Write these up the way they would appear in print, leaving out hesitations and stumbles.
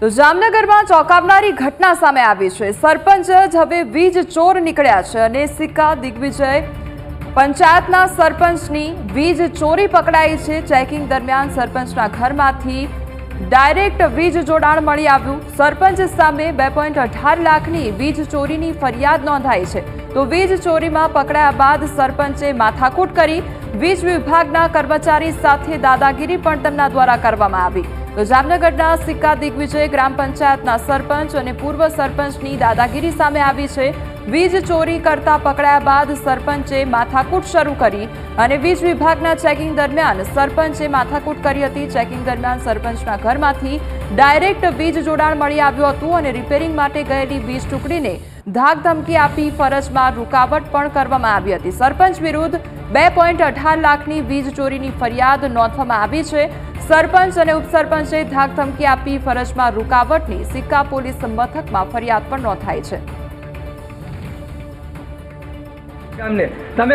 તો જામનગરમાં ચોંકાવનારી ઘટના સામે આવી છે। સરપંચ જ હવે વીજ ચોર નીકળ્યા છે અને સિક્કા દિગ્વિજય પંચાયતના સરપંચની વીજ ચોરી પકડાઈ છે। ચેકિંગ દરમિયાન સરપંચના ઘરમાંથી ડાયરેક્ટ વીજ જોડાણ મળી આવ્યું। સરપંચ સામે 2.18 લાખની વીજ ચોરીની ફરિયાદ નોંધાઈ છે। તો વીજ ચોરીમાં પકડાયા બાદ સરપંચે માથાકૂટ કરી વીજ વિભાગના કર્મચારી સાથે દાદાગીરી પણ તેમના દ્વારા કરવામાં આવી। તો જામનગરના સિક્કા દિગ્વિજય ગ્રામ પંચાયતના સરપંચ અને પૂર્વ સરપંચની દાદાગીરી સામે આવી છે। વીજ ચોરી કરતા પકડાયા બાદ સરપંચે માથાકૂટ શરૂ કરી અને વીજ વિભાગના ચેકિંગ દરમિયાન સરપંચે માથાકૂટ કરી હતી। ચેકિંગ દરમિયાન સરપંચના ઘરમાંથી ડાયરેક્ટ વીજ જોડાણ મળી આવ્યું હતું અને રિપેરિંગ માટે ગયેલી વીજ ટુકડીને ધાક ધમકી આપી ફરજમાં રૂકાવટ પણ કરવામાં આવી હતી। સરપંચ વિરુદ્ધ 2.18 લાખની વીજ ચોરીની ફરિયાદ નોંધવામાં આવી છે। સરપંચ અને ઉપસરપંચે ધાક ધમકી આપી ફરજમાં રૂકાવટની સિક્કા પોલીસ મથકમાં ફરિયાદ પણ નોંધાઈ છે। તમે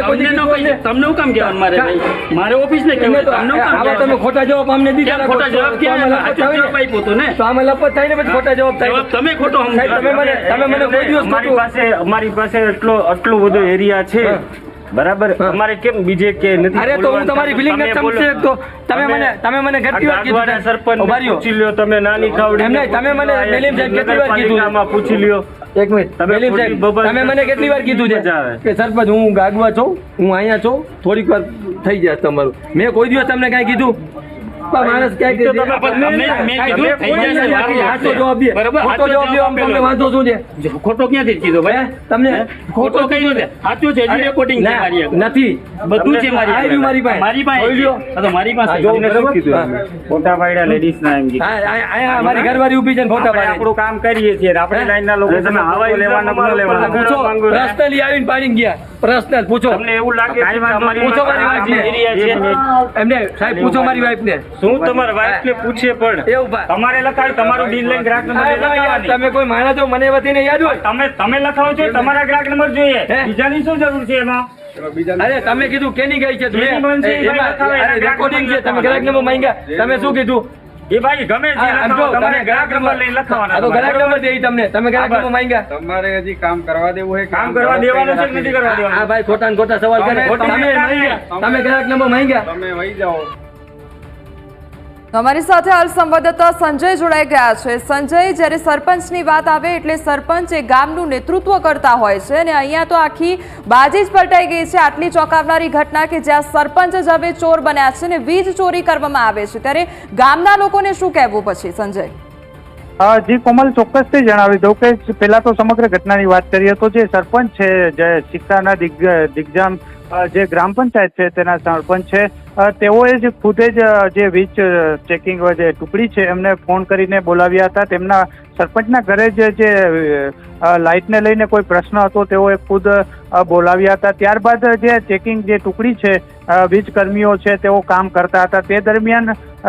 તમને હું કામ કહેવાનું મારે ઓફિસ ને કહેવું તમને હું કામ તમે ખોટા જવાબ અમને દીધા ખોટા જવાબ કેવા જવાબ આપ્યો તો ને તો અમે લપત થઈને પછી ખોટા જવાબ થાય તમે ખોટો તમે મને કોઈ દિવસ અમારી પાસે આટલો બધો એરિયા છે બરાબર અમારે કેમ બીજે કે નથી અરે તો હું તમારી ફિલિંગ ને સમજી શકતો તમે મને કેટલી વાર કીધું સરપંચ પૂછી લ્યો તમે નાની ખાવડી એમ નહીં તમે મને મેલીમ સાહેબ કેટલી વાર કીધું આમાં પૂછી લ્યો એક મિનિટ મેલીમ સાહેબ તમે મને કેટલી વાર કીધું છે કે સરપંચ હું ગાગવા છું હું અહીંયા છું થોડીક વાર થઈ જાય તમારું મેં કોઈ દિવસ તમને કાંઈ કીધું માણસ ક્યાં વાંધો શું છે ખોટો ક્યાંથી કીધો ભાઈ તમને ખોટો કઈ છે સાચું છે રેકોર્ડિંગ નથી બધું છે મારી પાસે ફોટા પાડ્યા લેડીઝ ના એમ અહીંયા મારી ઘરવાળી ઊભી છે ફોટા પાડ્યા આપણું કામ કરીએ છીએ આપણે લાઈન ના લોકો તમે હવાઈ લેવાના ન લેવાના પૂછો પર્સનલી આવીને પાડીને ગયા પર્સનલ પૂછો તમને એવું લાગે પૂછો મારી વાઈફ એમને સાહેબ પૂછો મારી વાઈફ ને શું તમારા વાઈફ ને પૂછે પણ એવું તમારે લખાવ તમારું ડીલ લઈને ગ્રાહક નંબર લખાવવાની તમે કોઈ માણસ છો મને વતીને યાદ હોય તમે લખાવો છો તમારા ગ્રાહક નંબર જોઈએ બીજાની શું જરૂર છે એમાં અરે તમે કીધું કેની ગઈ છે રેકોર્ડિંગ છે તમે ગ્રાહક નંબર માંગ્યા તમે શું કીધું એ ભાઈ ગમે છે તમે ગ્રાહક નંબર લઈને લખાવવાના તો ગ્રાહક નંબર દેઈ તમને તમે ગ્રાહક નંબર માંગ્યા તમારે હજી કામ કરવા દેવું હોય કામ કરવા દેવાનું છે કે નથી કરવા દેવાનું આ ભાઈ ખોટા ને ખોટા સવાલ કરે તમે ગ્રાહક નંબર માંગ્યા તમે વહી જાઓ। અમારી સાથે હાલ સંવાદદાતા સંજય જોડાઈ ગયા છે। સંજય, જ્યારે સરપંચની વાત આવે એટલે સરપંચ એ ગામનું નેતૃત્વ કરતા હોય છે અને અહીંયા તો આખી બાજી જ પલટાઈ ગઈ છે। આટલી ચોંકાવનારી ઘટના કે જ્યાં સરપંચ જ હવે ચોર બન્યા છે અને વીજ ચોરી કરવામાં આવે છે, ત્યારે ગામના લોકોને શું કહેવું પછી સંજય? જી કોમલ, ચોક્કસથી જણાવી દઉં કે પહેલા તો સમગ્ર ઘટનાની વાત કરીએ તો જે સરપંચ છે જે સિક્કાના દિગ્જામ જે ગ્રામ પંચાયત છે તેના સરપંચ છે તેઓએ જ ખુદે જ જે વીજ ચેકિંગ જે ટુકડી છે એમને ફોન કરીને બોલાવ્યા હતા। તેમના સરપંચના ઘરે જે લાઇટને લઈને કોઈ પ્રશ્ન હતો તેઓએ ખુદ બોલાવ્યા હતા। ત્યારબાદ જે ચેકિંગ જે ટુકડી છે વીજ કર્મીઓ છે તેઓ કામ કરતા હતા તે દરમિયાન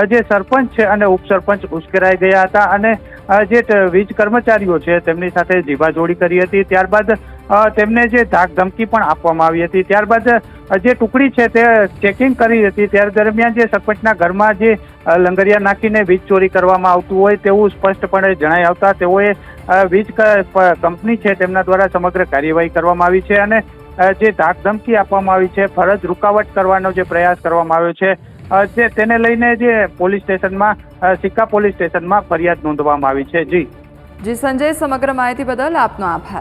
જે સરપંચ છે અને ઉપસરપંચ ઉશ્કેરાઈ ગયા હતા અને જે વીજ કર્મચારીઓ છે તેમની સાથે જીભાજોડી કરી હતી। ત્યારબાદ તેમને જે ધાક ધમકી પણ આપવામાં આવી હતી। ત્યારબાદ જે ટુકડી છે તે ચેકિંગ કરી હતી ત્યારે દરમિયાન જે સરપંચના ઘરમાં જે લંગરિયા નાખીને વીજ ચોરી કરવામાં આવતું હોય તેવું સ્પષ્ટપણે જણાઈ આવતા તેઓએ વીજ કંપની છે તેમના દ્વારા સમગ્ર કાર્યવાહી કરવામાં આવી છે અને જે ધાક ધમકી આપવામાં આવી છે, ફરજ રૂકાવટ કરવાનો જે પ્રયાસ કરવામાં આવ્યો છે તેને લઈને જે પોલીસ સ્ટેશનમાં સિક્કા પોલીસ સ્ટેશનમાં ફરિયાદ નોંધવામાં આવી છે। જી સંજય, સમગ્ર માહિતી બદલ આપનો આભાર।